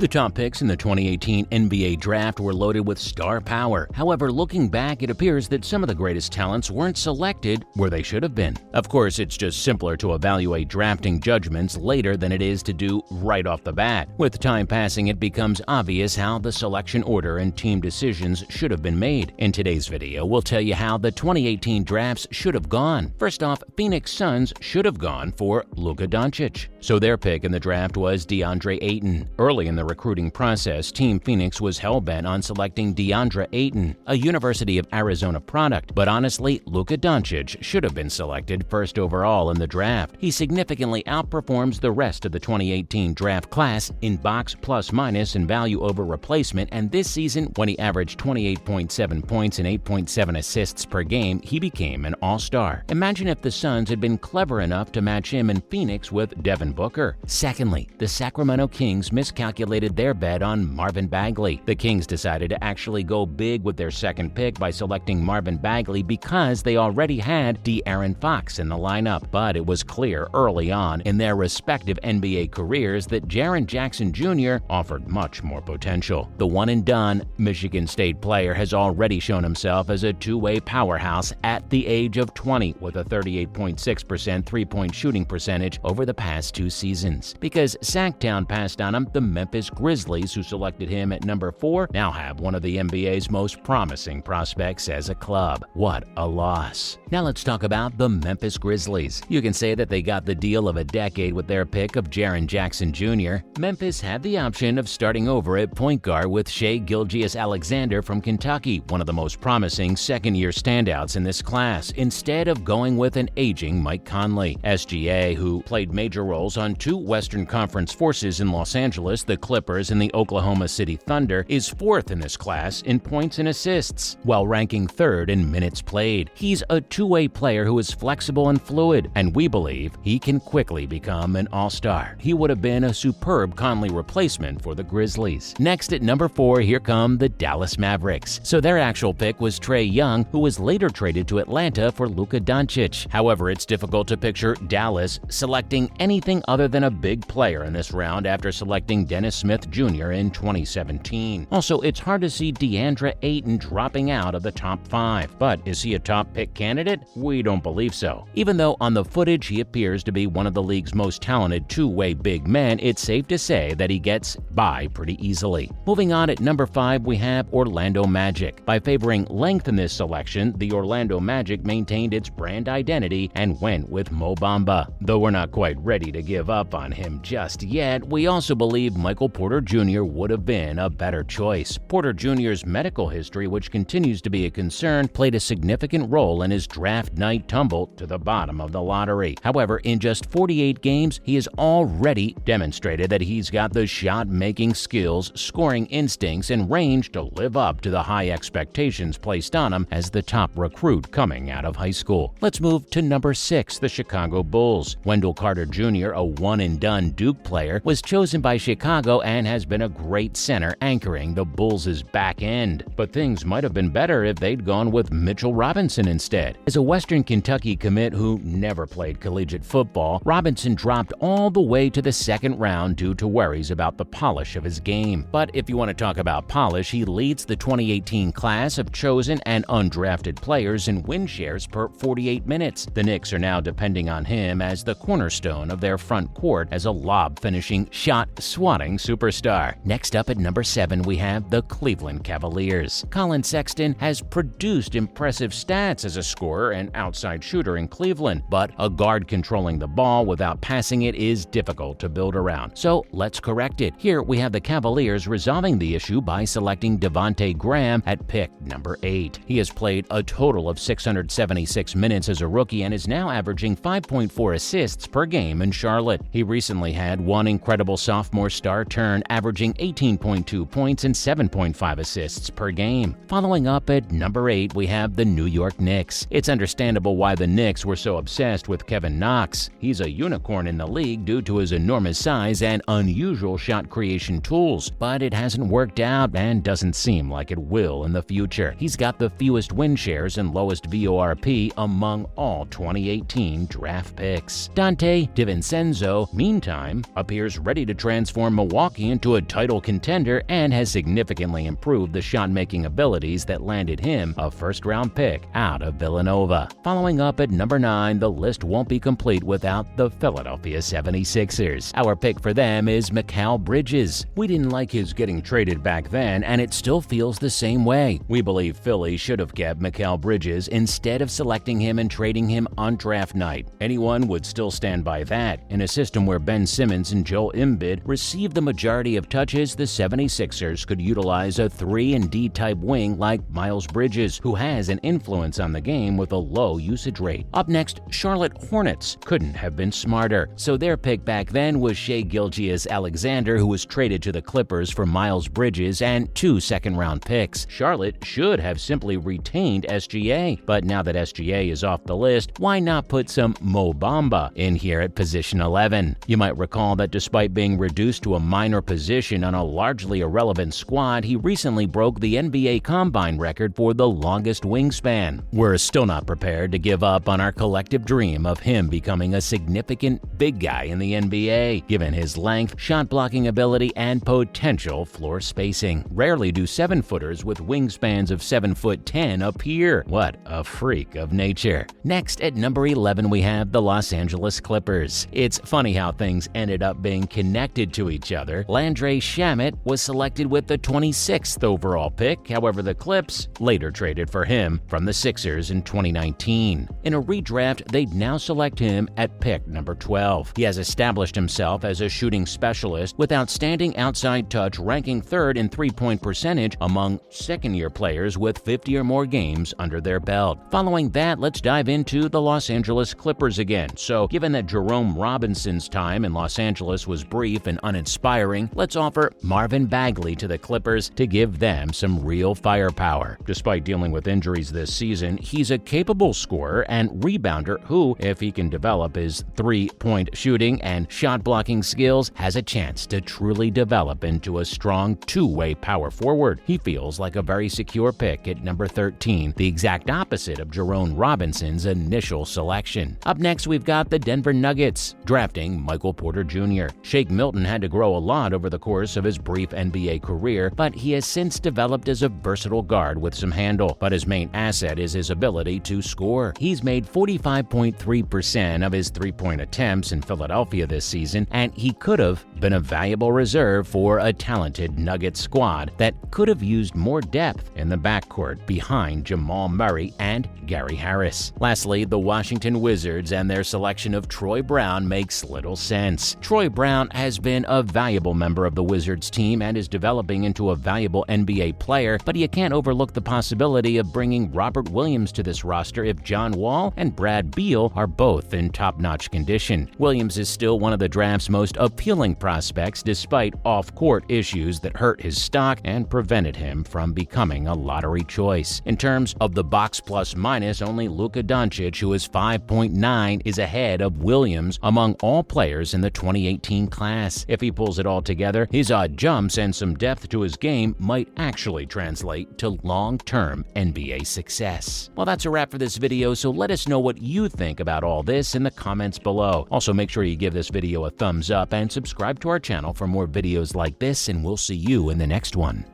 The top picks in the 2018 NBA Draft were loaded with star power. However, looking back, it appears that some of the greatest talents weren't selected where they should have been. Of course, it's just simpler to evaluate drafting judgments later than it is to do right off the bat. With time passing, it becomes obvious how the selection order and team decisions should have been made. In today's video, we'll tell you how the 2018 drafts should have gone. First off, Phoenix Suns should have gone for Luka Doncic. So their pick in the draft was Deandre Ayton. Early in the recruiting process, Team Phoenix was hell-bent on selecting Deandre Ayton, a University of Arizona product. But honestly, Luka Doncic should have been selected first overall in the draft. He significantly outperforms the rest of the 2018 draft class in box plus-minus and value over replacement, and this season, when he averaged 28.7 points and 8.7 assists per game, he became an all-star. Imagine if the Suns had been clever enough to match him in Phoenix with Devin Booker. Secondly, the Sacramento Kings miscalculated their bet on Marvin Bagley. The Kings decided to actually go big with their second pick by selecting Marvin Bagley because they already had De'Aaron Fox in the lineup. But it was clear early on in their respective NBA careers that Jaren Jackson Jr. offered much more potential. The one-and-done Michigan State player has already shown himself as a two-way powerhouse at the age of 20 with a 38.6% three-point shooting percentage over the past two seasons. Because Sacktown passed on him, the Memphis Grizzlies, who selected him at number 4, now have one of the NBA's most promising prospects as a club. What a loss. Now let's talk about the Memphis Grizzlies. You can say that they got the deal of a decade with their pick of Jaren Jackson Jr. Memphis had the option of starting over at point guard with Shai Gilgeous-Alexander from Kentucky, one of the most promising second-year standouts in this class, instead of going with an aging Mike Conley. SGA, who played major roles on two Western Conference forces in Los Angeles, the Clippers and the Oklahoma City Thunder, is fourth in this class in points and assists, while ranking third in minutes played. He's a two-way player who is flexible and fluid, and we believe he can quickly become an all-star. He would have been a superb Conley replacement for the Grizzlies. Next at number 4, here come the Dallas Mavericks. So their actual pick was Trae Young, who was later traded to Atlanta for Luka Doncic. However, it's difficult to picture Dallas selecting anything other than a big player in this round after selecting Dennis Smith Jr. in 2017. Also, it's hard to see Deandre Ayton dropping out of the top 5. But is he a top pick candidate? We don't believe so. Even though on the footage he appears to be one of the league's most talented two-way big men, it's safe to say that he gets by pretty easily. Moving on, at number 5, we have Orlando Magic. By favoring length in this selection, the Orlando Magic maintained its brand identity and went with Mo Bamba. Though we're not quite ready to give up on him just yet, we also believe Michael Porter Jr. would have been a better choice. Porter Jr.'s medical history, which continues to be a concern, played a significant role in his draft night tumble to the bottom of the lottery. However, in just 48 games, he has already demonstrated that he's got the shot-making skills, scoring instincts, and range to live up to the high expectations placed on him as the top recruit coming out of high school. Let's move to number 6, the Chicago Bulls. Wendell Carter Jr., a one-and-done Duke player, was chosen by Chicago and has been a great center anchoring the Bulls' back end. But things might have been better if they'd gone with Mitchell Robinson instead. As a Western Kentucky commit who never played collegiate football, Robinson dropped all the way to the second round due to worries about the polish of his game. But if you want to talk about polish, he leads the 2018 class of chosen and undrafted players in win shares per 48 minutes. The Knicks are now depending on him as the cornerstone of their front court as a lob-finishing, shot-swatting superstar. Next up at number 7, we have the Cleveland Cavaliers. Collin Sexton has produced impressive stats as a scorer and outside shooter in Cleveland, but a guard controlling the ball without passing it is difficult to build around. So let's correct it. Here we have the Cavaliers resolving the issue by selecting Devontae Graham at pick number 8. He has played a total of 676 minutes as a rookie and is now averaging 5.4 assists per game in Charlotte. He recently had one incredible sophomore star turn, averaging 18.2 points and 7.5 assists per game. Following up at number 8, we have the New York Knicks. It's understandable why the Knicks were so obsessed with Kevin Knox. He's a unicorn in the league due to his enormous size and unusual shot creation tools, but it hasn't worked out and doesn't seem like it will in the future. He's got the fewest win shares and lowest VORP among all 2018 draft picks. Dante DiVincenzo, meantime, appears ready to transform Milwaukee Milwaukee into a title contender and has significantly improved the shot-making abilities that landed him a first-round pick out of Villanova. Following up at number 9, the list won't be complete without the Philadelphia 76ers. Our pick for them is Mikal Bridges. We didn't like his getting traded back then, and it still feels the same way. We believe Philly should have kept Mikal Bridges instead of selecting him and trading him on draft night. Anyone would still stand by that. In a system where Ben Simmons and Joel Embiid receive the majority of touches, the 76ers could utilize a 3-and-D type wing like Miles Bridges, who has an influence on the game with a low usage rate. Up next, Charlotte Hornets couldn't have been smarter. So their pick back then was Shai Gilgeous-Alexander, who was traded to the Clippers for Miles Bridges and 2 second-round picks. Charlotte should have simply retained SGA, but now that SGA is off the list, why not put some Bamba in here at position 11? You might recall that despite being reduced to a minor position on a largely irrelevant squad, he recently broke the NBA Combine record for the longest wingspan. We're still not prepared to give up on our collective dream of him becoming a significant big guy in the NBA, given his length, shot-blocking ability, and potential floor spacing. Rarely do 7-footers with wingspans of 7'10" appear. What a freak of nature. Next, at number 11, we have the Los Angeles Clippers. It's funny how things ended up being connected to each other. Landry Shamet was selected with the 26th overall pick. However, the Clips later traded for him from the Sixers in 2019. In a redraft, they'd now select him at pick number 12. He has established himself as a shooting specialist with outstanding outside touch, ranking 3rd in three-point percentage among second-year players with 50 or more games under their belt. Following that, let's dive into the Los Angeles Clippers again. So, given that Jerome Robinson's time in Los Angeles was brief and uninspiring, let's offer Marvin Bagley to the Clippers to give them some real firepower. Despite dealing with injuries this season, he's a capable scorer and rebounder who, if he can develop his three-point shooting and shot-blocking skills, has a chance to truly develop into a strong two-way power forward. He feels like a very secure pick at number 13, the exact opposite of Jerome Robinson's initial selection. Up next, we've got the Denver Nuggets, drafting Michael Porter Jr. Shake Milton had to grow a lot over the course of his brief NBA career, but he has since developed as a versatile guard with some handle. But his main asset is his ability to score. He's made 45.3% of his three-point attempts in Philadelphia this season, and he could have been a valuable reserve for a talented Nuggets squad that could have used more depth in the backcourt behind Jamal Murray and Gary Harris. Lastly, the Washington Wizards and their selection of Troy Brown makes little sense. Troy Brown has been a valuable member of the Wizards team and is developing into a valuable NBA player, but you can't overlook the possibility of bringing Robert Williams to this roster if John Wall and Brad Beal are both in top-notch condition. Williams is still one of the draft's most appealing prospects despite off-court issues that hurt his stock and prevented him from becoming a lottery choice. In terms of the box plus-minus, only Luka Doncic, who is 5.9, is ahead of Williams among all players in the 2018 class. If he pulls it all together, his odd jumps and some depth to his game might actually translate to long-term NBA success. Well, that's a wrap for this video, so let us know what you think about all this in the comments below. Also, make sure you give this video a thumbs up and subscribe to our channel for more videos like this, and we'll see you in the next one.